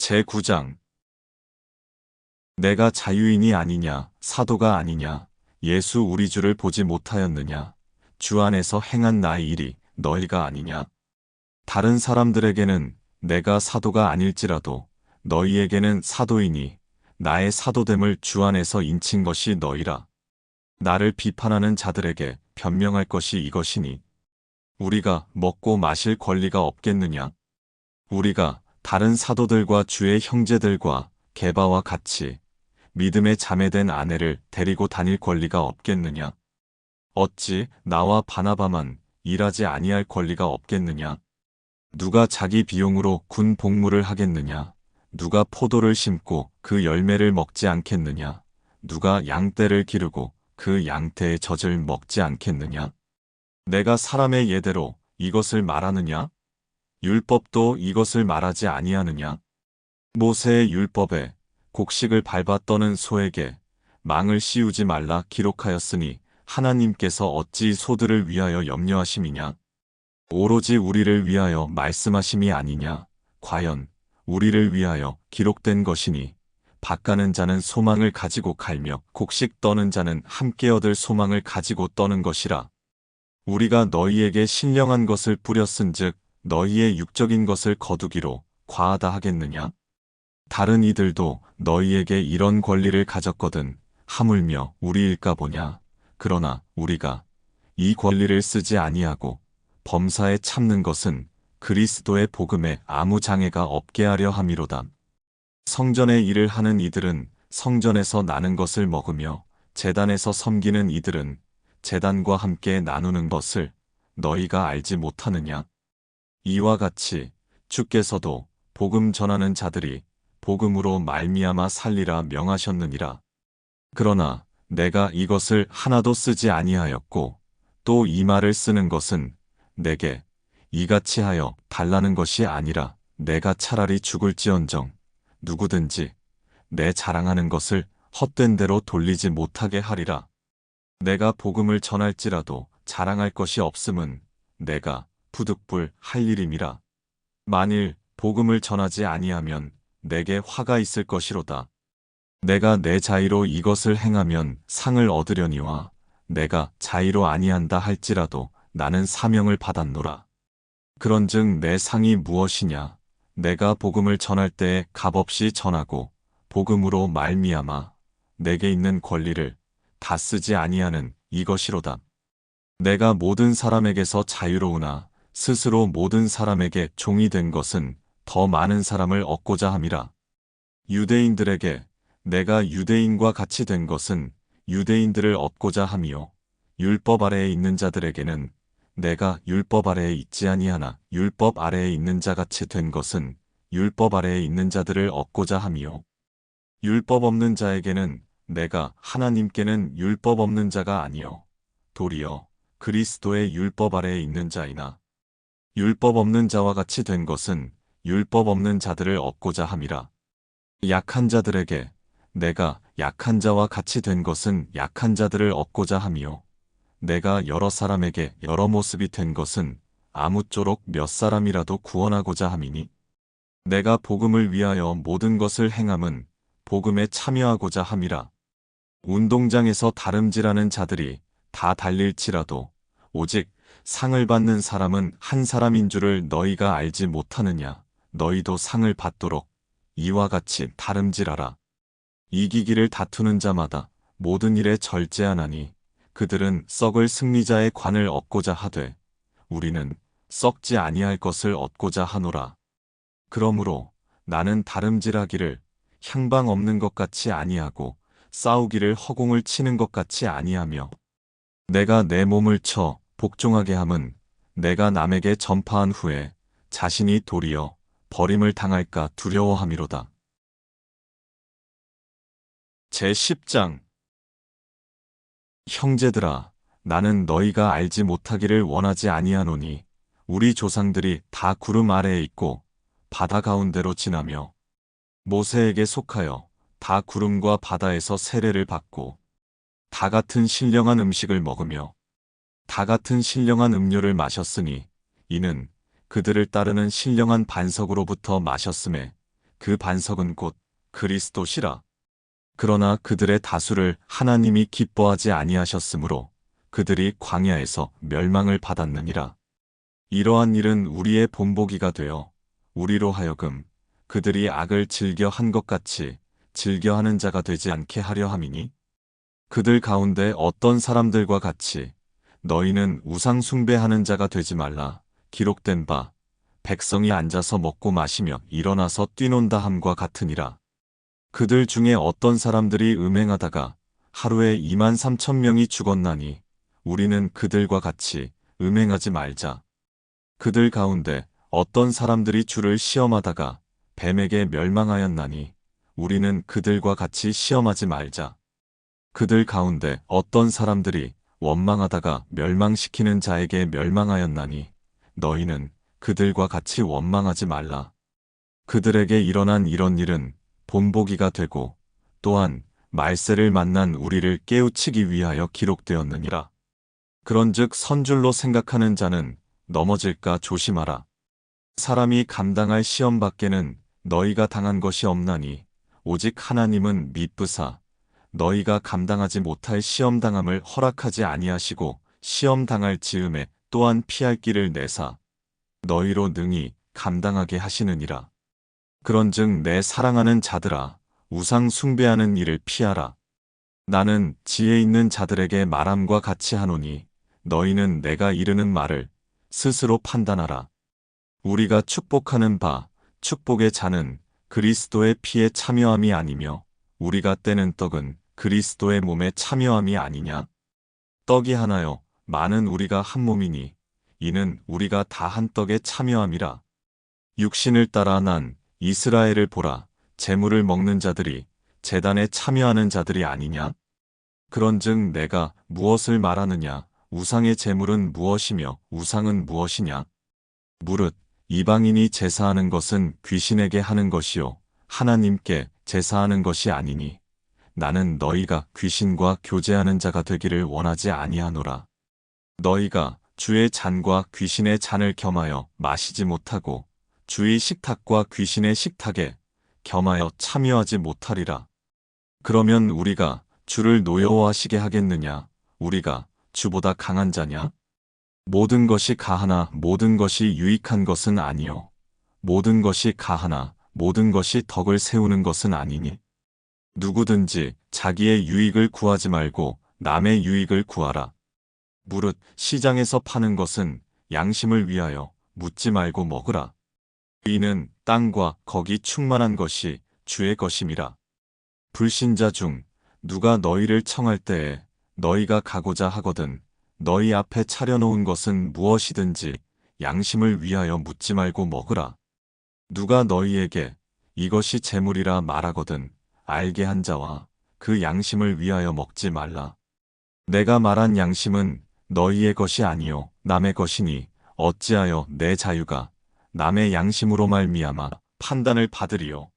제9장 내가 자유인이 아니냐, 사도가 아니냐, 예수 우리 주를 보지 못하였느냐, 주 안에서 행한 나의 일이 너희가 아니냐. 다른 사람들에게는 내가 사도가 아닐지라도 너희에게는 사도이니 나의 사도됨을 주 안에서 인친 것이 너희라. 나를 비판하는 자들에게 변명할 것이 이것이니 우리가 먹고 마실 권리가 없겠느냐. 우리가 다른 사도들과 주의 형제들과 게바와 같이 믿음의 자매된 아내를 데리고 다닐 권리가 없겠느냐? 어찌 나와 바나바만 일하지 아니할 권리가 없겠느냐? 누가 자기 비용으로 군 복무를 하겠느냐? 누가 포도를 심고 그 열매를 먹지 않겠느냐? 누가 양떼를 기르고 그 양떼의 젖을 먹지 않겠느냐? 내가 사람의 예대로 이것을 말하느냐? 율법도 이것을 말하지 아니하느냐? 모세의 율법에 곡식을 밟아 떠는 소에게 망을 씌우지 말라 기록하였으니 하나님께서 어찌 소들을 위하여 염려하심이냐? 오로지 우리를 위하여 말씀하심이 아니냐? 과연 우리를 위하여 기록된 것이니 밭가는 자는 소망을 가지고 갈며 곡식 떠는 자는 함께 얻을 소망을 가지고 떠는 것이라. 우리가 너희에게 신령한 것을 뿌렸은즉 너희의 육적인 것을 거두기로 과하다 하겠느냐? 다른 이들도 너희에게 이런 권리를 가졌거든 하물며 우리일까 보냐. 그러나 우리가 이 권리를 쓰지 아니하고 범사에 참는 것은 그리스도의 복음에 아무 장애가 없게 하려 함이로다. 성전의 일을 하는 이들은 성전에서 나는 것을 먹으며 제단에서 섬기는 이들은 제단과 함께 나누는 것을 너희가 알지 못하느냐. 이와 같이 주께서도 복음 전하는 자들이 복음으로 말미암아 살리라 명하셨느니라. 그러나 내가 이것을 하나도 쓰지 아니하였고 또 이 말을 쓰는 것은 내게 이같이 하여 달라는 것이 아니라 내가 차라리 죽을지언정 누구든지 내 자랑하는 것을 헛된 대로 돌리지 못하게 하리라. 내가 복음을 전할지라도 자랑할 것이 없음은 내가 부득불 할 일임이라. 만일 복음을 전하지 아니하면 내게 화가 있을 것이로다. 내가 내 자의로 이것을 행하면 상을 얻으려니와 내가 자의로 아니한다 할지라도 나는 사명을 받았노라. 그런즉 내 상이 무엇이냐? 내가 복음을 전할 때에 값없이 전하고 복음으로 말미암아 내게 있는 권리를 다 쓰지 아니하는 이것이로다. 내가 모든 사람에게서 자유로우나 스스로 모든 사람에게 종이 된 것은 더 많은 사람을 얻고자 함이라. 유대인들에게 내가 유대인과 같이 된 것은 유대인들을 얻고자 함이요 율법 아래에 있는 자들에게는 내가 율법 아래에 있지 아니하나 율법 아래에 있는 자같이 된 것은 율법 아래에 있는 자들을 얻고자 함이요 율법 없는 자에게는 내가 하나님께는 율법 없는 자가 아니요 도리어 그리스도의 율법 아래에 있는 자이나 율법 없는 자와 같이 된 것은 율법 없는 자들을 얻고자 함이라. 약한 자들에게 내가 약한 자와 같이 된 것은 약한 자들을 얻고자 함이요 내가 여러 사람에게 여러 모습이 된 것은 아무쪼록 몇 사람이라도 구원하고자 함이니 내가 복음을 위하여 모든 것을 행함은 복음에 참여하고자 함이라. 운동장에서 다름질하는 자들이 다 달릴지라도 오직 상을 받는 사람은 한 사람인 줄을 너희가 알지 못하느냐. 너희도 상을 받도록 이와 같이 다름질하라. 이기기를 다투는 자마다 모든 일에 절제하나니 그들은 썩을 승리자의 관을 얻고자 하되 우리는 썩지 아니할 것을 얻고자 하노라. 그러므로 나는 다름질하기를 향방 없는 것 같이 아니하고 싸우기를 허공을 치는 것 같이 아니하며 내가 내 몸을 쳐 복종하게 함은 내가 남에게 전파한 후에 자신이 도리어 버림을 당할까 두려워함이로다. 제10장 형제들아, 나는 너희가 알지 못하기를 원하지 아니하노니 우리 조상들이 다 구름 아래에 있고 바다 가운데로 지나며 모세에게 속하여 다 구름과 바다에서 세례를 받고 다 같은 신령한 음식을 먹으며 다 같은 신령한 음료를 마셨으니 이는 그들을 따르는 신령한 반석으로부터 마셨음에 그 반석은 곧 그리스도시라. 그러나 그들의 다수를 하나님이 기뻐하지 아니하셨으므로 그들이 광야에서 멸망을 받았느니라. 이러한 일은 우리의 본보기가 되어 우리로 하여금 그들이 악을 즐겨 한 것 같이 즐겨하는 자가 되지 않게 하려 함이니, 그들 가운데 어떤 사람들과 같이 너희는 우상 숭배하는 자가 되지 말라. 기록된 바 백성이 앉아서 먹고 마시며 일어나서 뛰논다 함과 같으니라. 그들 중에 어떤 사람들이 음행하다가 하루에 23,000명이 죽었나니 우리는 그들과 같이 음행하지 말자. 그들 가운데 어떤 사람들이 주를 시험하다가 뱀에게 멸망하였나니 우리는 그들과 같이 시험하지 말자. 그들 가운데 어떤 사람들이 원망하다가 멸망시키는 자에게 멸망하였나니 너희는 그들과 같이 원망하지 말라. 그들에게 일어난 이런 일은 본보기가 되고 또한 말세를 만난 우리를 깨우치기 위하여 기록되었느니라. 그런즉 선줄로 생각하는 자는 넘어질까 조심하라. 사람이 감당할 시험 밖에는 너희가 당한 것이 없나니 오직 하나님은 미쁘사 너희가 감당하지 못할 시험 당함을 허락하지 아니하시고 시험 당할 즈음에 또한 피할 길을 내사 너희로 능히 감당하게 하시느니라. 그런즉 내 사랑하는 자들아, 우상 숭배하는 일을 피하라. 나는 지혜 있는 자들에게 말함과 같이 하노니 너희는 내가 이르는 말을 스스로 판단하라. 우리가 축복하는 바 축복의 잔은 그리스도의 피에 참여함이 아니며 우리가 떼는 떡은 그리스도의 몸에 참여함이 아니냐. 떡이 하나요 많은 우리가 한 몸이니 이는 우리가 다 한 떡에 참여함이라. 육신을 따라 난 이스라엘을 보라. 제물을 먹는 자들이 제단에 참여하는 자들이 아니냐. 그런즉 내가 무엇을 말하느냐. 우상의 제물은 무엇이며 우상은 무엇이냐. 무릇 이방인이 제사하는 것은 귀신에게 하는 것이요 하나님께 제사하는 것이 아니니 나는 너희가 귀신과 교제하는 자가 되기를 원하지 아니하노라. 너희가 주의 잔과 귀신의 잔을 겸하여 마시지 못하고 주의 식탁과 귀신의 식탁에 겸하여 참여하지 못하리라. 그러면 우리가 주를 노여워하시게 하겠느냐. 우리가 주보다 강한 자냐? 모든 것이 가하나 모든 것이 유익한 것은 아니요 모든 것이 가하나 모든 것이 덕을 세우는 것은 아니니 누구든지 자기의 유익을 구하지 말고 남의 유익을 구하라. 무릇 시장에서 파는 것은 양심을 위하여 묻지 말고 먹으라. 이는 땅과 거기 충만한 것이 주의 것임이라. 불신자 중 누가 너희를 청할 때에 너희가 가고자 하거든 너희 앞에 차려놓은 것은 무엇이든지 양심을 위하여 묻지 말고 먹으라. 누가 너희에게 이것이 재물이라 말하거든 알게 한 자와 그 양심을 위하여 먹지 말라. 내가 말한 양심은 너희의 것이 아니요 남의 것이니 어찌하여 내 자유가 남의 양심으로 말미암아 판단을 받으리요.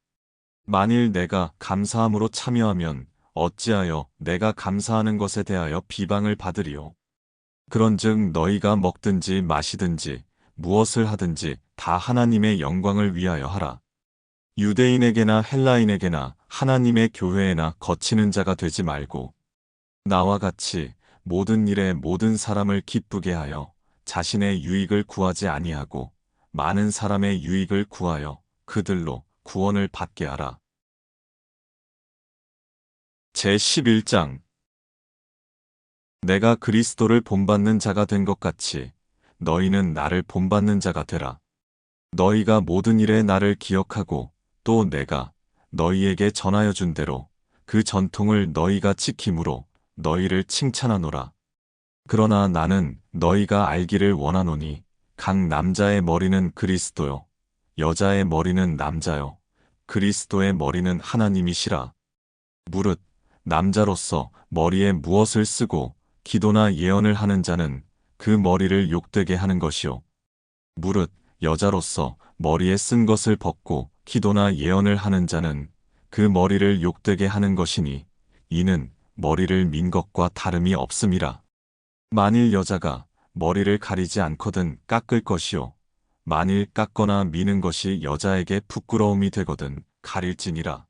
만일 내가 감사함으로 참여하면 어찌하여 내가 감사하는 것에 대하여 비방을 받으리요. 그런즉 너희가 먹든지 마시든지 무엇을 하든지 다 하나님의 영광을 위하여 하라. 유대인에게나 헬라인에게나 하나님의 교회에나 거치는 자가 되지 말고 나와 같이 모든 일에 모든 사람을 기쁘게 하여 자신의 유익을 구하지 아니하고 많은 사람의 유익을 구하여 그들로 구원을 받게 하라. 제11장 내가 그리스도를 본받는 자가 된 것 같이 너희는 나를 본받는 자가 되라. 너희가 모든 일에 나를 기억하고 또 내가 너희에게 전하여 준 대로 그 전통을 너희가 지킴으로 너희를 칭찬하노라. 그러나 나는 너희가 알기를 원하노니 각 남자의 머리는 그리스도요 여자의 머리는 남자요 그리스도의 머리는 하나님이시라. 무릇 남자로서 머리에 무엇을 쓰고 기도나 예언을 하는 자는 그 머리를 욕되게 하는 것이요 무릇 여자로서 머리에 쓴 것을 벗고 기도나 예언을 하는 자는 그 머리를 욕되게 하는 것이니 이는 머리를 민 것과 다름이 없음이라. 만일 여자가 머리를 가리지 않거든 깎을 것이요 만일 깎거나 미는 것이 여자에게 부끄러움이 되거든 가릴지니라.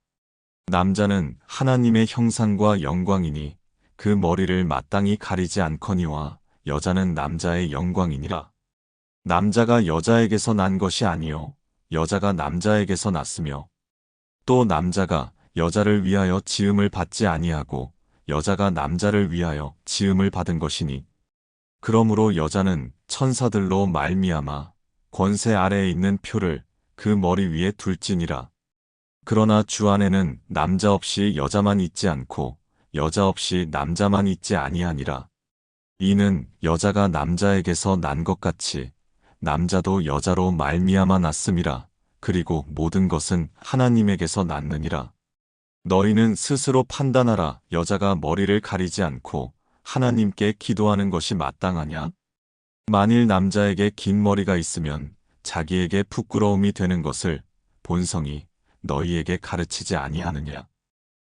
남자는 하나님의 형상과 영광이니 그 머리를 마땅히 가리지 않거니와 여자는 남자의 영광이니라. 남자가 여자에게서 난 것이 아니요 여자가 남자에게서 났으며 또 남자가 여자를 위하여 지음을 받지 아니하고 여자가 남자를 위하여 지음을 받은 것이니 그러므로 여자는 천사들로 말미암아 권세 아래에 있는 표를 그 머리 위에 둘지니라. 그러나 주 안에는 남자 없이 여자만 있지 않고 여자 없이 남자만 있지 아니하니라. 이는 여자가 남자에게서 난 것 같이 남자도 여자로 말미암아 났음이라. 그리고 모든 것은 하나님에게서 났느니라. 너희는 스스로 판단하라. 여자가 머리를 가리지 않고 하나님께 기도하는 것이 마땅하냐? 만일 남자에게 긴 머리가 있으면 자기에게 부끄러움이 되는 것을 본성이 너희에게 가르치지 아니하느냐?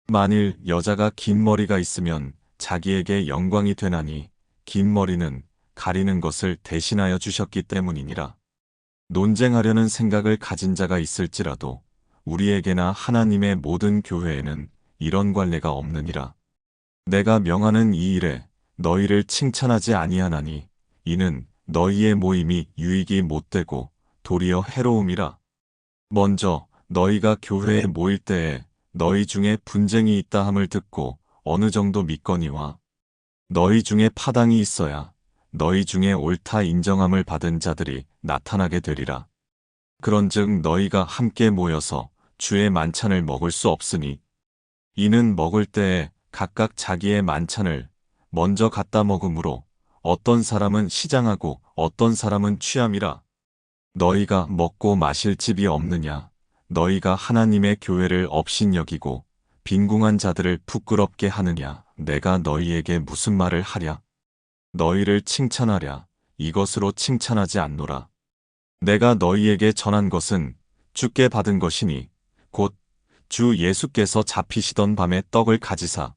만일 여자가 긴 머리가 있으면 자기에게 영광이 되나니 긴 머리는 가리는 것을 대신하여 주셨기 때문이니라. 논쟁하려는 생각을 가진 자가 있을지라도 우리에게나 하나님의 모든 교회에는 이런 관례가 없느니라. 내가 명하는 이 일에 너희를 칭찬하지 아니하나니 이는 너희의 모임이 유익이 못되고 도리어 해로움이라. 먼저 너희가 교회에 모일 때에 너희 중에 분쟁이 있다 함을 듣고 어느 정도 믿거니와 너희 중에 파당이 있어야 너희 중에 옳다 인정함을 받은 자들이 나타나게 되리라. 그런즉 너희가 함께 모여서 주의 만찬을 먹을 수 없으니 이는 먹을 때에 각각 자기의 만찬을 먼저 갖다 먹으므로 어떤 사람은 시장하고 어떤 사람은 취함이라. 너희가 먹고 마실 집이 없느냐? 너희가 하나님의 교회를 업신여기고 빈궁한 자들을 부끄럽게 하느냐? 내가 너희에게 무슨 말을 하랴? 너희를 칭찬하랴. 이것으로 칭찬하지 않노라. 내가 너희에게 전한 것은 주께 받은 것이니 곧 주 예수께서 잡히시던 밤에 떡을 가지사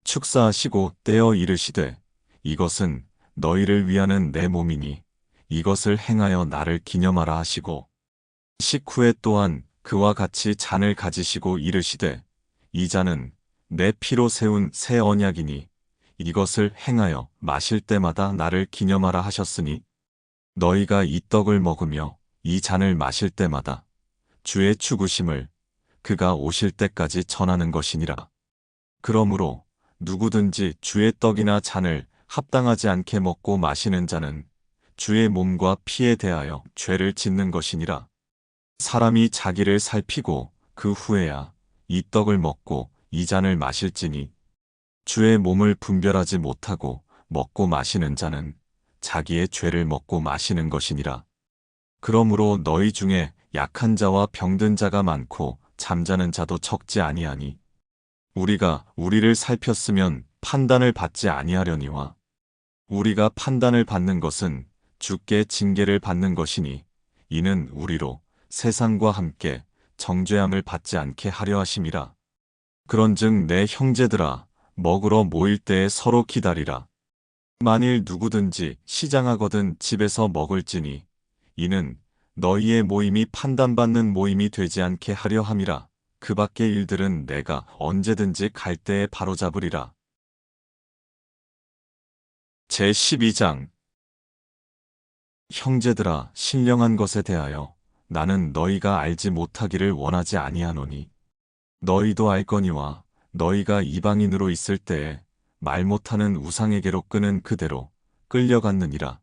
축사하시고 떼어 이르시되 이것은 너희를 위하는 내 몸이니 이것을 행하여 나를 기념하라 하시고 식후에 또한 그와 같이 잔을 가지시고 이르시되 이 잔은 내 피로 세운 새 언약이니 이것을 행하여 마실 때마다 나를 기념하라 하셨으니 너희가 이 떡을 먹으며 이 잔을 마실 때마다 주의 죽으심을 그가 오실 때까지 전하는 것이니라. 그러므로 누구든지 주의 떡이나 잔을 합당하지 않게 먹고 마시는 자는 주의 몸과 피에 대하여 죄를 짓는 것이니라. 사람이 자기를 살피고 그 후에야 이 떡을 먹고 이 잔을 마실지니 주의 몸을 분별하지 못하고 먹고 마시는 자는 자기의 죄를 먹고 마시는 것이니라. 그러므로 너희 중에 약한 자와 병든 자가 많고 잠자는 자도 적지 아니하니 우리가 우리를 살폈으면 판단을 받지 아니하려니와 우리가 판단을 받는 것은 주께 징계를 받는 것이니 이는 우리로 세상과 함께 정죄함을 받지 않게 하려 하심이라. 그런즉 내 형제들아 먹으러 모일 때에 서로 기다리라. 만일 누구든지 시장하거든 집에서 먹을지니 이는 너희의 모임이 판단받는 모임이 되지 않게 하려 함이라. 그 밖의 일들은 내가 언제든지 갈 때에 바로잡으리라. 제12장 형제들아 신령한 것에 대하여 나는 너희가 알지 못하기를 원하지 아니하노니 너희도 알거니와 너희가 이방인으로 있을 때에 말 못하는 우상에게로 끄는 그대로 끌려갔느니라.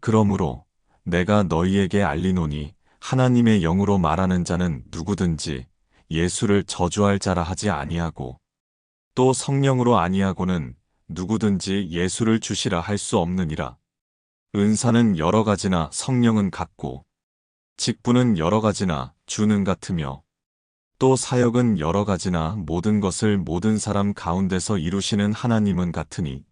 그러므로 내가 너희에게 알리노니 하나님의 영으로 말하는 자는 누구든지 예수를 저주할 자라 하지 아니하고 또 성령으로 아니하고는 누구든지 예수를 주시라 할 수 없느니라. 은사는 여러 가지나 성령은 같고 직분은 여러 가지나 주는 같으며 또 사역은 여러 가지나 모든 것을 모든 사람 가운데서 이루시는 하나님은 같으니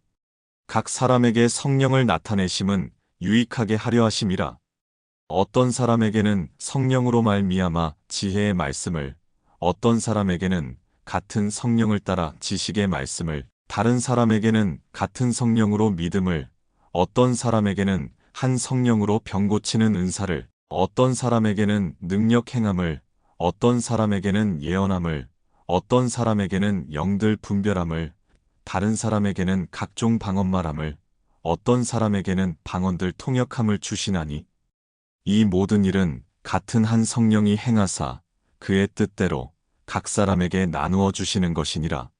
각 사람에게 성령을 나타내심은 유익하게 하려 하심이라. 어떤 사람에게는 성령으로 말미암아 지혜의 말씀을 어떤 사람에게는 같은 성령을 따라 지식의 말씀을 다른 사람에게는 같은 성령으로 믿음을 어떤 사람에게는 한 성령으로 병 고치는 은사를 어떤 사람에게는 능력 행함을 어떤 사람에게는 예언함을, 어떤 사람에게는 영들 분별함을, 다른 사람에게는 각종 방언말함을, 어떤 사람에게는 방언들 통역함을 주시나니 이 모든 일은 같은 한 성령이 행하사 그의 뜻대로 각 사람에게 나누어 주시는 것이니라.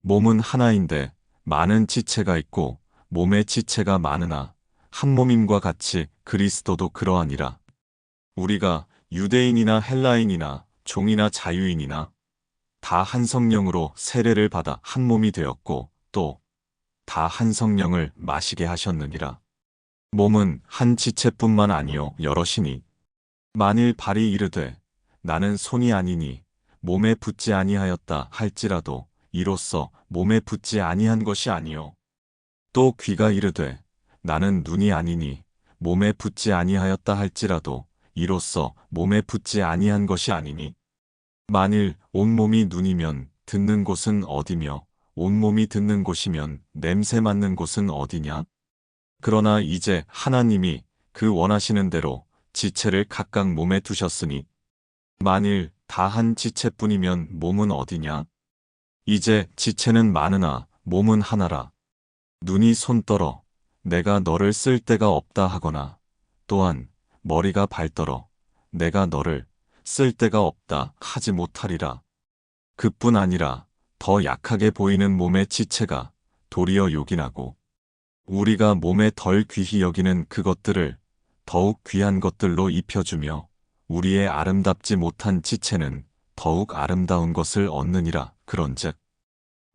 몸은 하나인데 많은 지체가 있고 몸의 지체가 많으나 한 몸임과 같이 그리스도도 그러하니라. 우리가 유대인이나 헬라인이나 종이나 자유인이나 다 한 성령으로 세례를 받아 한 몸이 되었고 또 다 한 성령을 마시게 하셨느니라. 몸은 한 지체뿐만 아니요 여럿이니 만일 발이 이르되 나는 손이 아니니 몸에 붙지 아니하였다 할지라도 이로써 몸에 붙지 아니한 것이 아니요 또 귀가 이르되 나는 눈이 아니니 몸에 붙지 아니하였다 할지라도 이로써 몸에 붙지 아니한 것이 아니니 만일 온몸이 눈이면 듣는 곳은 어디며 온몸이 듣는 곳이면 냄새 맡는 곳은 어디냐? 그러나 이제 하나님이 그 원하시는 대로 지체를 각각 몸에 두셨으니 만일 다 한 지체뿐이면 몸은 어디냐? 이제 지체는 많으나 몸은 하나라. 눈이 손떨어 내가 너를 쓸 데가 없다 하거나 또한 머리가 발떨어 내가 너를 쓸 데가 없다 하지 못하리라. 그뿐 아니라 더 약하게 보이는 몸의 지체가 도리어 요긴하고 우리가 몸에 덜 귀히 여기는 그것들을 더욱 귀한 것들로 입혀주며 우리의 아름답지 못한 지체는 더욱 아름다운 것을 얻느니라. 그런즉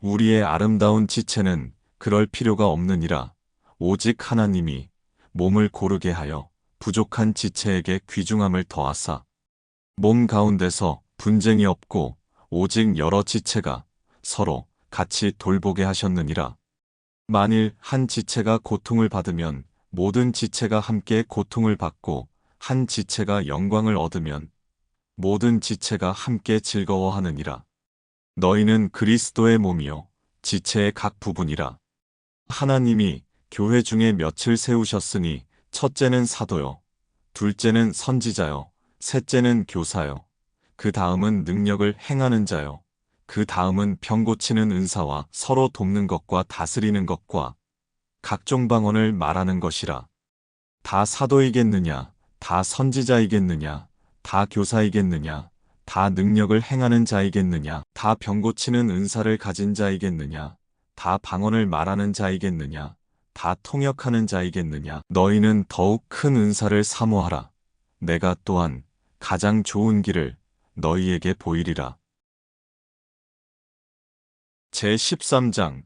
우리의 아름다운 지체는 그럴 필요가 없느니라. 오직 하나님이 몸을 고르게 하여 부족한 지체에게 귀중함을 더하사 몸 가운데서 분쟁이 없고 오직 여러 지체가 서로 같이 돌보게 하셨느니라. 만일 한 지체가 고통을 받으면 모든 지체가 함께 고통을 받고 한 지체가 영광을 얻으면 모든 지체가 함께 즐거워하느니라. 너희는 그리스도의 몸이요 지체의 각 부분이라. 하나님이 교회 중에 몇을 세우셨으니 첫째는 사도요 둘째는 선지자요 셋째는 교사요 그 다음은 능력을 행하는 자요 그 다음은 병 고치는 은사와 서로 돕는 것과 다스리는 것과 각종 방언을 말하는 것이라. 다 사도이겠느냐 다 선지자이겠느냐 다 교사이겠느냐 다 능력을 행하는 자이겠느냐 다 병 고치는 은사를 가진 자이겠느냐 다 방언을 말하는 자이겠느냐 다 통역하는 자이겠느냐 너희는 더욱 큰 은사를 사모하라. 내가 또한 가장 좋은 길을 너희에게 보이리라. 제13장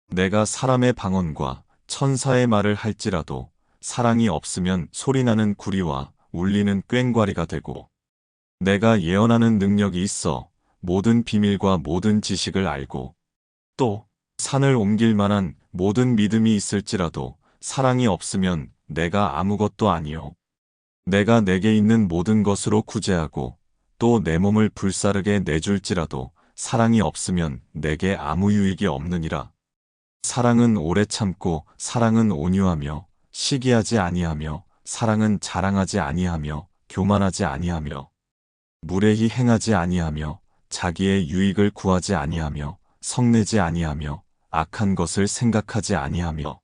내가 사람의 방언과 천사의 말을 할지라도 사랑이 없으면 소리나는 구리와 울리는 꽹과리가 되고 내가 예언하는 능력이 있어 모든 비밀과 모든 지식을 알고 또 산을 옮길 만한 모든 믿음이 있을지라도 사랑이 없으면 내가 아무것도 아니요 내가 내게 있는 모든 것으로 구제하고 또 내 몸을 불사르게 내줄지라도 사랑이 없으면 내게 아무 유익이 없느니라. 사랑은 오래 참고 사랑은 온유하며 시기하지 아니하며 사랑은 자랑하지 아니하며 교만하지 아니하며 무례히 행하지 아니하며 자기의 유익을 구하지 아니하며 성내지 아니하며 악한 것을 생각하지 아니하며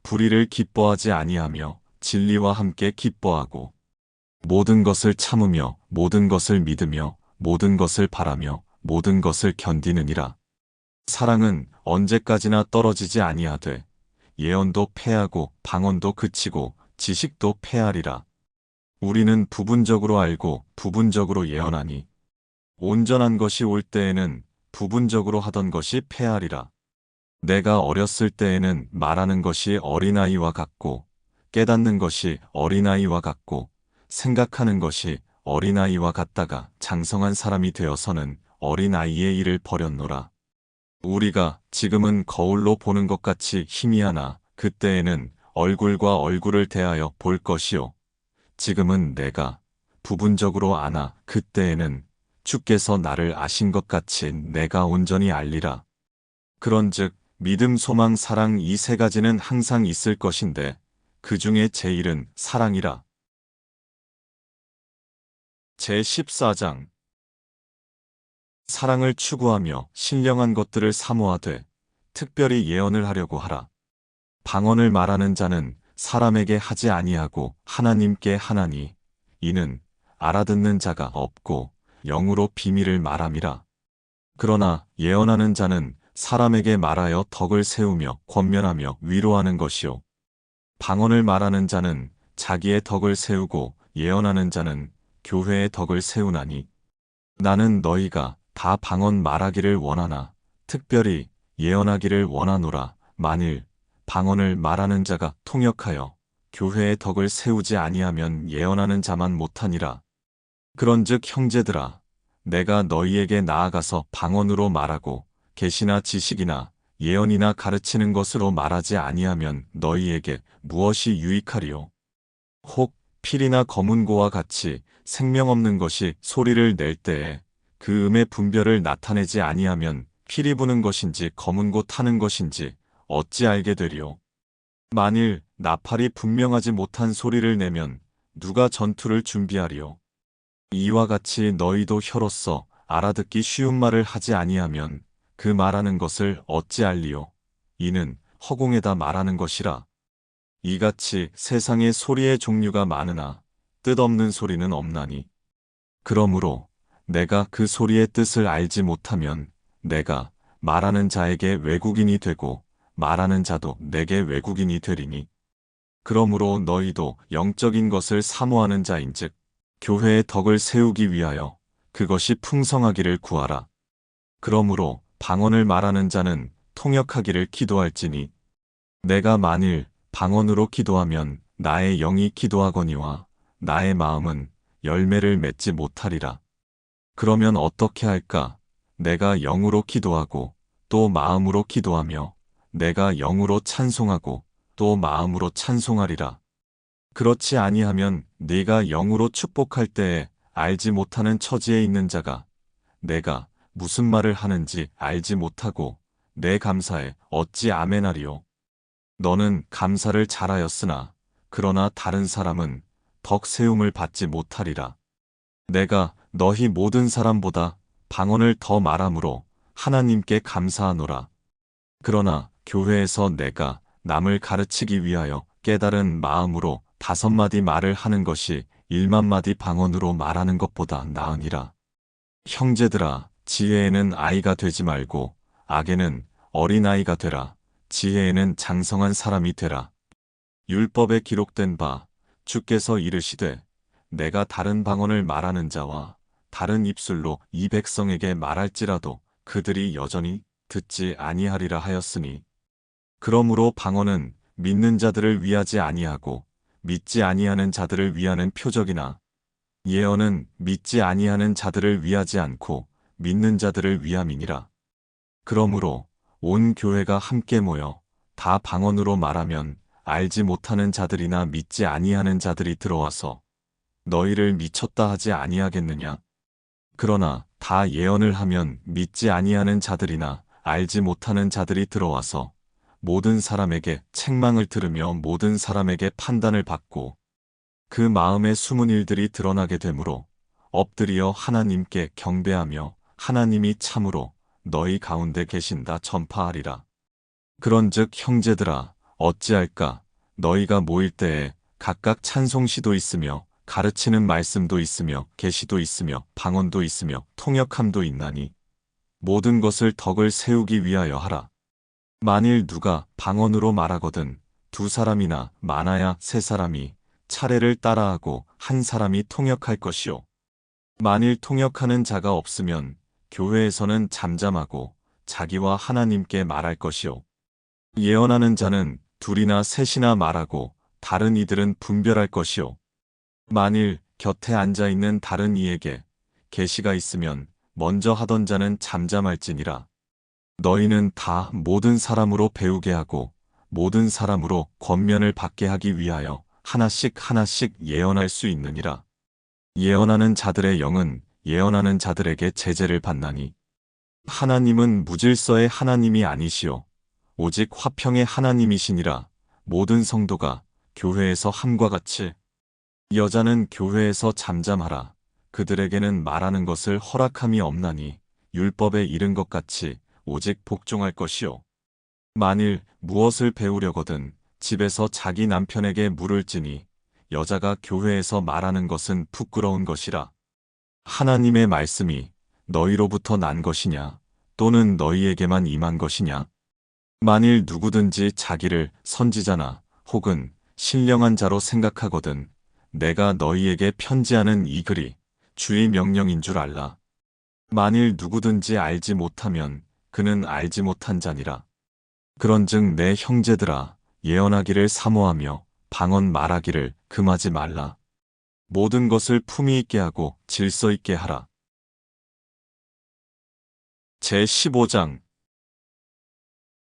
불의를 기뻐하지 아니하며 진리와 함께 기뻐하고 모든 것을 참으며 모든 것을 믿으며 모든 것을 바라며 모든 것을 견디느니라. 사랑은 언제까지나 떨어지지 아니하되 예언도 패하고 방언도 그치고 지식도 패하리라. 우리는 부분적으로 알고 부분적으로 예언하니 온전한 것이 올 때에는 부분적으로 하던 것이 패하리라. 내가 어렸을 때에는 말하는 것이 어린아이와 같고 깨닫는 것이 어린아이와 같고 생각하는 것이 어린아이와 같다가 장성한 사람이 되어서는 어린아이의 일을 버렸노라. 우리가 지금은 거울로 보는 것 같이 희미하나 그때에는 얼굴과 얼굴을 대하여 볼 것이요. 지금은 내가 부분적으로 아나 그때에는 주께서 나를 아신 것 같이 내가 온전히 알리라. 그런즉 믿음, 소망, 사랑 이 세 가지는 항상 있을 것인데 그 중에 제일은 사랑이라. 제14장 사랑을 추구하며 신령한 것들을 사모하되 특별히 예언을 하려고 하라. 방언을 말하는 자는 사람에게 하지 아니하고 하나님께 하나니 이는 알아듣는 자가 없고 영으로 비밀을 말함이라. 그러나 예언하는 자는 사람에게 말하여 덕을 세우며 권면하며 위로하는 것이요. 방언을 말하는 자는 자기의 덕을 세우고 예언하는 자는 교회의 덕을 세우나니 나는 너희가 다 방언 말하기를 원하나 특별히 예언하기를 원하노라. 만일 방언을 말하는 자가 통역하여 교회의 덕을 세우지 아니하면 예언하는 자만 못하니라. 그런즉 형제들아 내가 너희에게 나아가서 방언으로 말하고 계시나 지식이나 예언이나 가르치는 것으로 말하지 아니하면 너희에게 무엇이 유익하리요? 혹 필이나 검은고와 같이 생명 없는 것이 소리를 낼 때에 그 음의 분별을 나타내지 아니하면 필이 부는 것인지 검은고 타는 것인지 어찌 알게 되리요? 만일 나팔이 분명하지 못한 소리를 내면 누가 전투를 준비하리요? 이와 같이 너희도 혀로서 알아듣기 쉬운 말을 하지 아니하면 그 말하는 것을 어찌 알리요? 이는 허공에다 말하는 것이라. 이같이 세상에 소리의 종류가 많으나 뜻없는 소리는 없나니. 그러므로 내가 그 소리의 뜻을 알지 못하면 내가 말하는 자에게 외국인이 되고 말하는 자도 내게 외국인이 되리니. 그러므로 너희도 영적인 것을 사모하는 자인즉 교회의 덕을 세우기 위하여 그것이 풍성하기를 구하라. 그러므로 방언을 말하는 자는 통역하기를 기도할지니 내가 만일 방언으로 기도하면 나의 영이 기도하거니와 나의 마음은 열매를 맺지 못하리라. 그러면 어떻게 할까? 내가 영으로 기도하고 또 마음으로 기도하며 내가 영으로 찬송하고 또 마음으로 찬송하리라. 그렇지 아니하면 네가 영으로 축복할 때에 알지 못하는 처지에 있는 자가 내가 무슨 말을 하는지 알지 못하고 내 감사에 어찌 아멘하리요? 너는 감사를 잘하였으나 그러나 다른 사람은 덕 세움을 받지 못하리라. 내가 너희 모든 사람보다 방언을 더 말함으로 하나님께 감사하노라. 그러나 교회에서 내가 남을 가르치기 위하여 깨달은 마음으로 5마디 말을 하는 것이 1만마디 방언으로 말하는 것보다 나으니라. 형제들아, 지혜에는 아이가 되지 말고 악에는 어린아이가 되라. 지혜에는 장성한 사람이 되라. 율법에 기록된 바 주께서 이르시되 내가 다른 방언을 말하는 자와 다른 입술로 이 백성에게 말할지라도 그들이 여전히 듣지 아니하리라 하였으니 그러므로 방언은 믿는 자들을 위하지 아니하고 믿지 아니하는 자들을 위하는 표적이나 예언은 믿지 아니하는 자들을 위하지 않고 믿는 자들을 위함이니라. 그러므로 온 교회가 함께 모여 다 방언으로 말하면 알지 못하는 자들이나 믿지 아니하는 자들이 들어와서 너희를 미쳤다 하지 아니하겠느냐? 그러나 다 예언을 하면 믿지 아니하는 자들이나 알지 못하는 자들이 들어와서 모든 사람에게 책망을 들으며 모든 사람에게 판단을 받고 그 마음의 숨은 일들이 드러나게 되므로 엎드려 하나님께 경배하며 하나님이 참으로 너희 가운데 계신다 전파하리라. 그런즉 형제들아 어찌할까? 너희가 모일 때에 각각 찬송시도 있으며 가르치는 말씀도 있으며 계시도 있으며 방언도 있으며 통역함도 있나니 모든 것을 덕을 세우기 위하여 하라. 만일 누가 방언으로 말하거든 2사람이나 많아야 3사람이 차례를 따라하고 1사람이 통역할 것이요. 만일 통역하는 자가 없으면 교회에서는 잠잠하고 자기와 하나님께 말할 것이요. 예언하는 자는 2이나 3이나 말하고 다른 이들은 분별할 것이요. 만일 곁에 앉아있는 다른 이에게 계시가 있으면 먼저 하던 자는 잠잠할지니라. 너희는 다 모든 사람으로 배우게 하고 모든 사람으로 권면을 받게 하기 위하여 하나씩 하나씩 예언할 수 있느니라. 예언하는 자들의 영은 예언하는 자들에게 제재를 받나니 하나님은 무질서의 하나님이 아니시오 오직 화평의 하나님이시니라. 모든 성도가 교회에서 함과 같이 여자는 교회에서 잠잠하라. 그들에게는 말하는 것을 허락함이 없나니 율법에 이른 것 같이 오직 복종할 것이요. 만일 무엇을 배우려거든 집에서 자기 남편에게 물을지니 여자가 교회에서 말하는 것은 부끄러운 것이라. 하나님의 말씀이 너희로부터 난 것이냐 또는 너희에게만 임한 것이냐. 만일 누구든지 자기를 선지자나 혹은 신령한 자로 생각하거든 내가 너희에게 편지하는 이 글이 주의 명령인 줄 알라. 만일 누구든지 알지 못하면 그는 알지 못한 자니라. 그런즉 내 형제들아 예언하기를 사모하며 방언 말하기를 금하지 말라. 모든 것을 품위 있게 하고 질서 있게 하라. 제15장.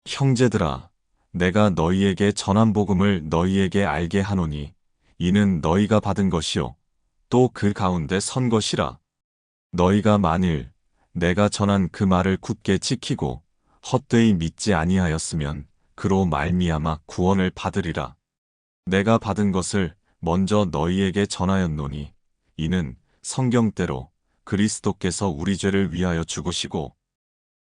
형제들아 내가 너희에게 전한 복음을 너희에게 알게 하노니 이는 너희가 받은 것이요 또 그 가운데 선 것이라. 너희가 만일 내가 전한 그 말을 굳게 지키고 헛되이 믿지 아니하였으면 그로 말미암아 구원을 받으리라. 내가 받은 것을 먼저 너희에게 전하였노니 이는 성경대로 그리스도께서 우리 죄를 위하여 죽으시고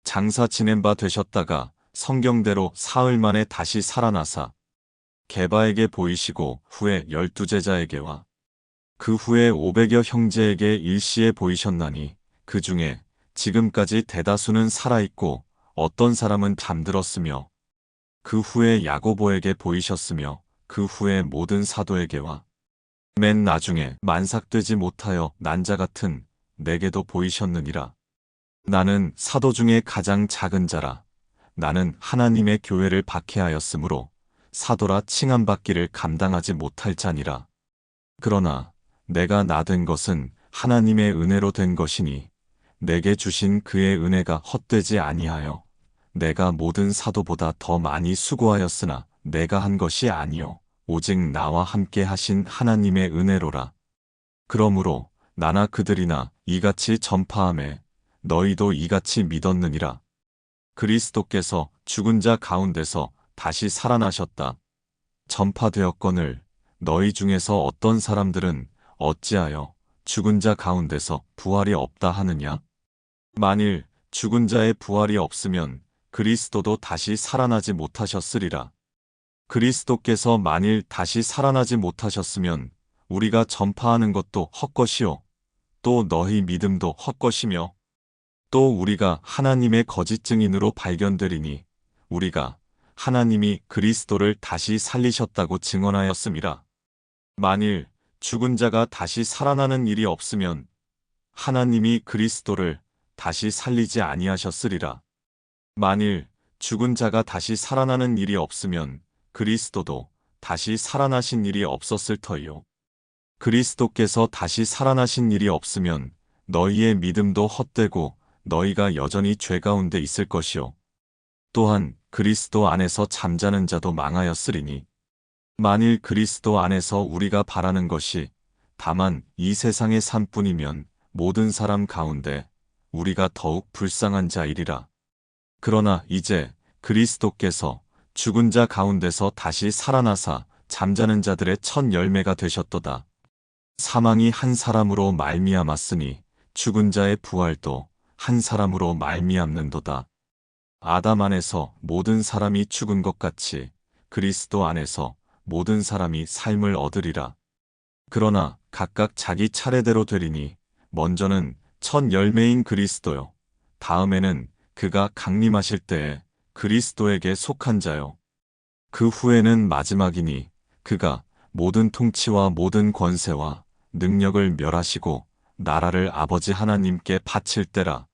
장사 지낸 바 되셨다가 성경대로 사흘 만에 다시 살아나사 게바에게 보이시고 후에 12제자에게와 그 후에 500여 형제에게 일시에 보이셨나니 그 중에 지금까지 대다수는 살아있고 어떤 사람은 잠들었으며 그 후에 야고보에게 보이셨으며 그 후에 모든 사도에게와 맨 나중에 만삭되지 못하여 난 자 같은 내게도 보이셨느니라. 나는 사도 중에 가장 작은 자라. 나는 하나님의 교회를 박해하였으므로 사도라 칭함받기를 감당하지 못할 자니라. 그러나 내가 나된 것은 하나님의 은혜로 된 것이니 내게 주신 그의 은혜가 헛되지 아니하여 내가 모든 사도보다 더 많이 수고하였으나 내가 한 것이 아니요 오직 나와 함께 하신 하나님의 은혜로라. 그러므로 나나 그들이나 이같이 전파하매 너희도 이같이 믿었느니라. 그리스도께서 죽은 자 가운데서 다시 살아나셨다. 전파되었거늘 너희 중에서 어떤 사람들은 어찌하여 죽은 자 가운데서 부활이 없다 하느냐? 만일 죽은 자의 부활이 없으면 그리스도도 다시 살아나지 못하셨으리라. 그리스도께서 만일 다시 살아나지 못하셨으면 우리가 전파하는 것도 헛것이요 또 너희 믿음도 헛것이며 또 우리가 하나님의 거짓 증인으로 발견되리니 우리가 하나님이 그리스도를 다시 살리셨다고 증언하였음이라. 만일 죽은 자가 다시 살아나는 일이 없으면 하나님이 그리스도를 다시 살리지 아니하셨으리라. 만일 죽은 자가 다시 살아나는 일이 없으면 그리스도도 다시 살아나신 일이 없었을 터이요. 그리스도께서 다시 살아나신 일이 없으면 너희의 믿음도 헛되고 너희가 여전히 죄 가운데 있을 것이요. 또한 그리스도 안에서 잠자는 자도 망하였으리니 만일 그리스도 안에서 우리가 바라는 것이 다만 이 세상의 삶뿐이면 모든 사람 가운데 우리가 더욱 불쌍한 자이리라. 그러나 이제 그리스도께서 죽은 자 가운데서 다시 살아나사 잠자는 자들의 첫 열매가 되셨도다. 사망이 한 사람으로 말미암았으니 죽은 자의 부활도 한 사람으로 말미암는도다. 아담 안에서 모든 사람이 죽은 것 같이 그리스도 안에서 모든 사람이 삶을 얻으리라. 그러나 각각 자기 차례대로 되리니 먼저는 첫 열매인 그리스도요. 다음에는 그가 강림하실 때에 그리스도에게 속한 자요. 그 후에는 마지막이니 그가 모든 통치와 모든 권세와 능력을 멸하시고 나라를 아버지 하나님께 바칠 때라.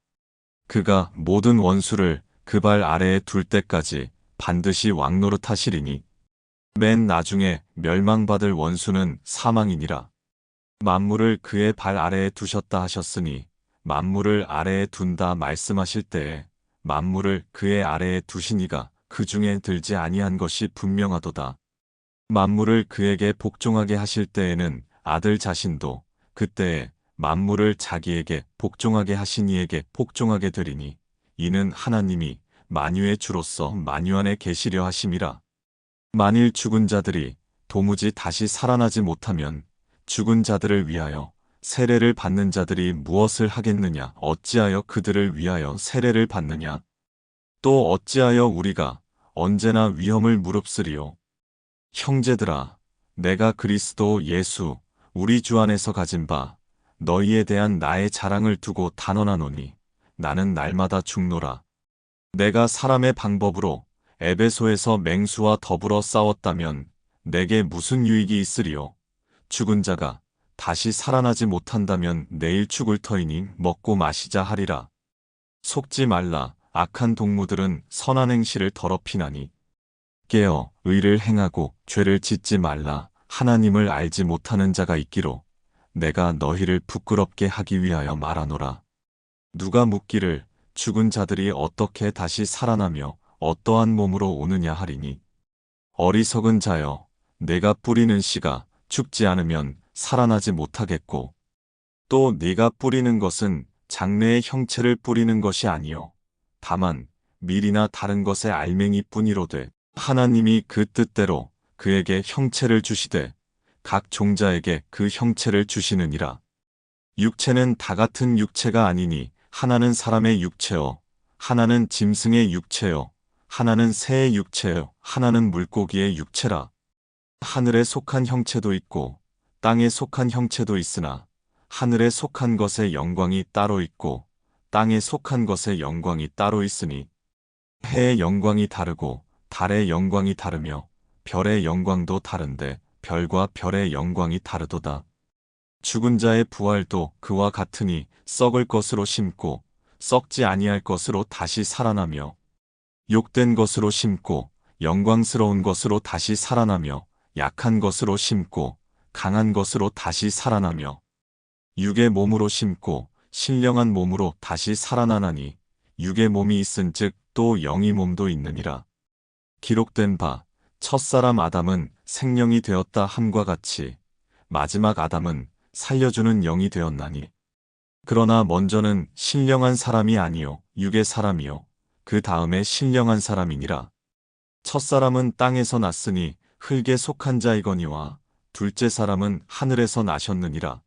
그가 모든 원수를 그 발 아래에 둘 때까지 반드시 왕노릇하시리니 맨 나중에 멸망받을 원수는 사망이니라. 만물을 그의 발 아래에 두셨다 하셨으니 만물을 아래에 둔다 말씀하실 때에 만물을 그의 아래에 두시니가 그 중에 들지 아니한 것이 분명하도다. 만물을 그에게 복종하게 하실 때에는 아들 자신도 그때에 만물을 자기에게 복종하게 하신 이에게 복종하게 되리니 이는 하나님이 만유의 주로서 만유 안에 계시려 하심이라. 만일 죽은 자들이 도무지 다시 살아나지 못하면 죽은 자들을 위하여 세례를 받는 자들이 무엇을 하겠느냐? 어찌하여 그들을 위하여 세례를 받느냐? 또 어찌하여 우리가 언제나 위험을 무릅쓰리요? 형제들아, 내가 그리스도 예수 우리 주 안에서 가진 바 너희에 대한 나의 자랑을 두고 단언하노니 나는 날마다 죽노라. 내가 사람의 방법으로 에베소에서 맹수와 더불어 싸웠다면 내게 무슨 유익이 있으리요? 죽은 자가 다시 살아나지 못한다면 내일 죽을 터이니 먹고 마시자 하리라. 속지 말라. 악한 동무들은 선한 행실을 더럽히나니. 깨어 의를 행하고 죄를 짓지 말라. 하나님을 알지 못하는 자가 있기로 내가 너희를 부끄럽게 하기 위하여 말하노라. 누가 묻기를 죽은 자들이 어떻게 다시 살아나며 어떠한 몸으로 오느냐 하리니. 어리석은 자여, 내가 뿌리는 씨가 죽지 않으면 살아나지 못하겠고 또 네가 뿌리는 것은 장래의 형체를 뿌리는 것이 아니요 다만 밀이나 다른 것의 알맹이뿐이로되 하나님이 그 뜻대로 그에게 형체를 주시되 각 종자에게 그 형체를 주시느니라. 육체는 다 같은 육체가 아니니 하나는 사람의 육체요 하나는 짐승의 육체요 하나는 새의 육체요 하나는 물고기의 육체라. 하늘에 속한 형체도 있고 땅에 속한 형체도 있으나 하늘에 속한 것의 영광이 따로 있고 땅에 속한 것의 영광이 따로 있으니 해의 영광이 다르고 달의 영광이 다르며 별의 영광도 다른데 별과 별의 영광이 다르도다. 죽은 자의 부활도 그와 같으니 썩을 것으로 심고 썩지 아니할 것으로 다시 살아나며 욕된 것으로 심고 영광스러운 것으로 다시 살아나며 약한 것으로 심고 강한 것으로 다시 살아나며 육의 몸으로 심고 신령한 몸으로 다시 살아나나니 육의 몸이 있은즉 또 영의 몸도 있느니라. 기록된 바 첫사람 아담은 생령이 되었다 함과 같이 마지막 아담은 살려주는 영이 되었나니. 그러나 먼저는 신령한 사람이 아니요 육의 사람이요 그 다음에 신령한 사람이니라. 첫사람은 땅에서 났으니 흙에 속한 자이거니와 둘째 사람은 하늘에서 나셨느니라.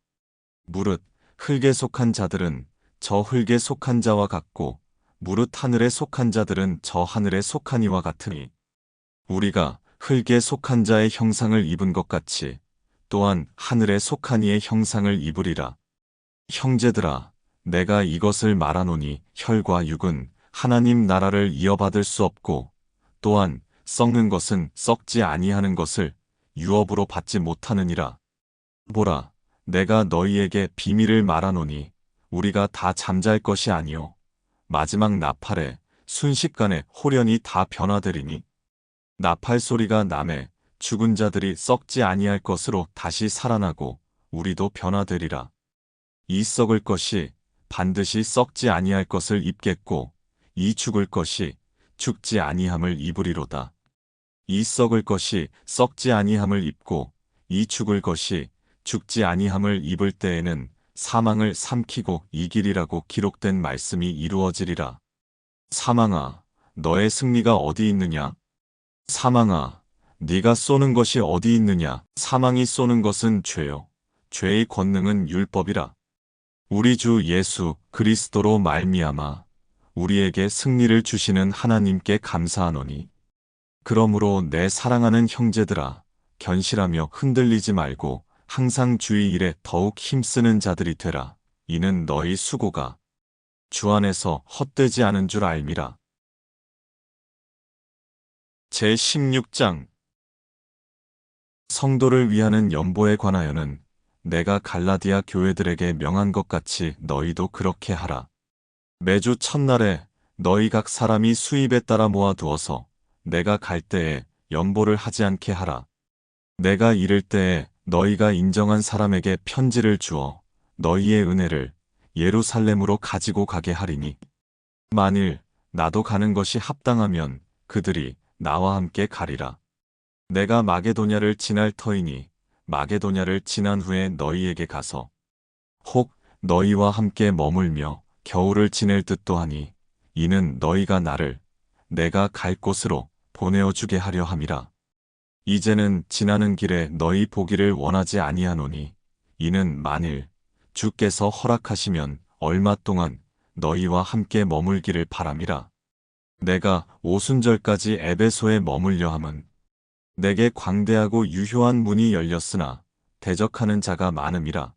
무릇 흙에 속한 자들은 저 흙에 속한 자와 같고 무릇 하늘에 속한 자들은 저 하늘에 속한 이와 같으니 우리가 흙에 속한 자의 형상을 입은 것 같이 또한 하늘에 속한 이의 형상을 입으리라. 형제들아, 내가 이것을 말하노니 혈과 육은 하나님 나라를 이어받을 수 없고 또한 썩는 것은 썩지 아니하는 것을 유업으로 받지 못하느니라. 보라, 내가 너희에게 비밀을 말하노니 우리가 다 잠잘 것이 아니요 마지막 나팔에 순식간에 홀연히 다 변화되리니. 나팔 소리가 나매 죽은 자들이 썩지 아니할 것으로 다시 살아나고 우리도 변화되리라. 이 썩을 것이 반드시 썩지 아니할 것을 입겠고 이 죽을 것이 죽지 아니함을 입으리로다. 이 썩을 것이 썩지 아니함을 입고 이 죽을 것이 죽지 아니함을 입을 때에는 사망을 삼키고 이기리라고 기록된 말씀이 이루어지리라. 사망아, 너의 승리가 어디 있느냐? 사망아, 네가 쏘는 것이 어디 있느냐? 사망이 쏘는 것은 죄요. 죄의 권능은 율법이라. 우리 주 예수 그리스도로 말미암아 우리에게 승리를 주시는 하나님께 감사하노니. 그러므로 내 사랑하는 형제들아, 견실하며 흔들리지 말고 항상 주의 일에 더욱 힘쓰는 자들이 되라. 이는 너희 수고가 주 안에서 헛되지 않은 줄 알미라. 제16장 성도를 위하는 연보에 관하여는 내가 갈라디아 교회들에게 명한 것 같이 너희도 그렇게 하라. 매주 첫날에 너희 각 사람이 수입에 따라 모아두어서 내가 갈 때에 연보를 하지 않게 하라. 내가 이를 때에 너희가 인정한 사람에게 편지를 주어 너희의 은혜를 예루살렘으로 가지고 가게 하리니 만일 나도 가는 것이 합당하면 그들이 나와 함께 가리라. 내가 마게도냐를 지날 터이니 마게도냐를 지난 후에 너희에게 가서 혹 너희와 함께 머물며 겨울을 지낼 듯도 하니 이는 너희가 나를 내가 갈 곳으로 보내어 주게 하려 함이라. 이제는 지나는 길에 너희 보기를 원하지 아니하노니 이는 만일 주께서 허락하시면 얼마 동안 너희와 함께 머물기를 바람이라. 내가 오순절까지 에베소에 머물려 함은 내게 광대하고 유효한 문이 열렸으나 대적하는 자가 많음이라.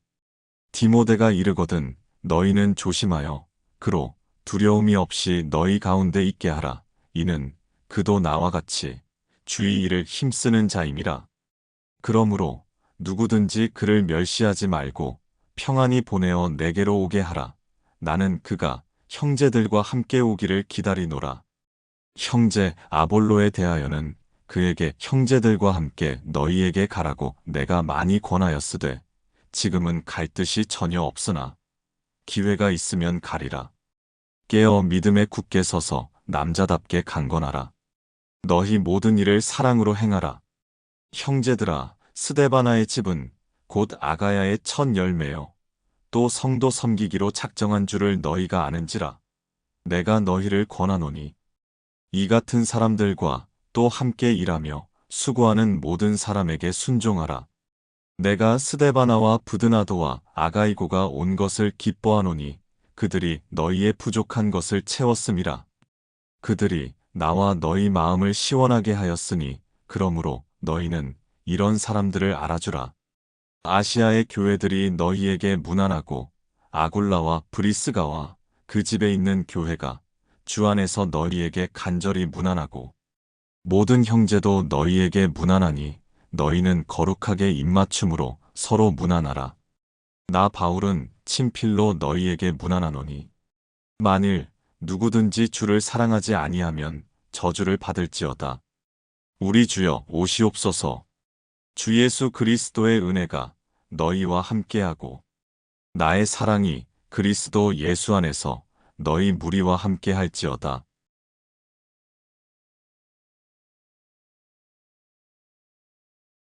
디모데가 이르거든 너희는 조심하여 그로 두려움이 없이 너희 가운데 있게 하라. 이는 그도 나와 같이 주의 일을 힘쓰는 자임이라. 그러므로 누구든지 그를 멸시하지 말고 평안히 보내어 내게로 오게 하라. 나는 그가 형제들과 함께 오기를 기다리노라. 형제 아볼로에 대하여는 그에게 형제들과 함께 너희에게 가라고 내가 많이 권하였으되 지금은 갈 뜻이 전혀 없으나 기회가 있으면 가리라. 깨어 믿음에 굳게 서서 남자답게 강건하라. 너희 모든 일을 사랑으로 행하라. 형제들아, 스데바나의 집은 곧 아가야의 첫 열매요. 또 성도 섬기기로 작정한 줄을 너희가 아는지라. 내가 너희를 권하노니 이 같은 사람들과 또 함께 일하며 수고하는 모든 사람에게 순종하라. 내가 스데바나와 부드나도와 아가이고가 온 것을 기뻐하노니 그들이 너희의 부족한 것을 채웠음이라. 그들이 나와 너희 마음을 시원하게 하였으니 그러므로 너희는 이런 사람들을 알아주라. 아시아의 교회들이 너희에게 문안하고 아굴라와 브리스가와 그 집에 있는 교회가 주 안에서 너희에게 간절히 문안하고 모든 형제도 너희에게 문안하니 너희는 거룩하게 입맞춤으로 서로 문안하라. 나 바울은 친필로 너희에게 문안하노니 만일 누구든지 주를 사랑하지 아니하면 저주를 받을지어다. 우리 주여 오시옵소서. 주 예수 그리스도의 은혜가 너희와 함께하고 나의 사랑이 그리스도 예수 안에서 너희 무리와 함께할지어다.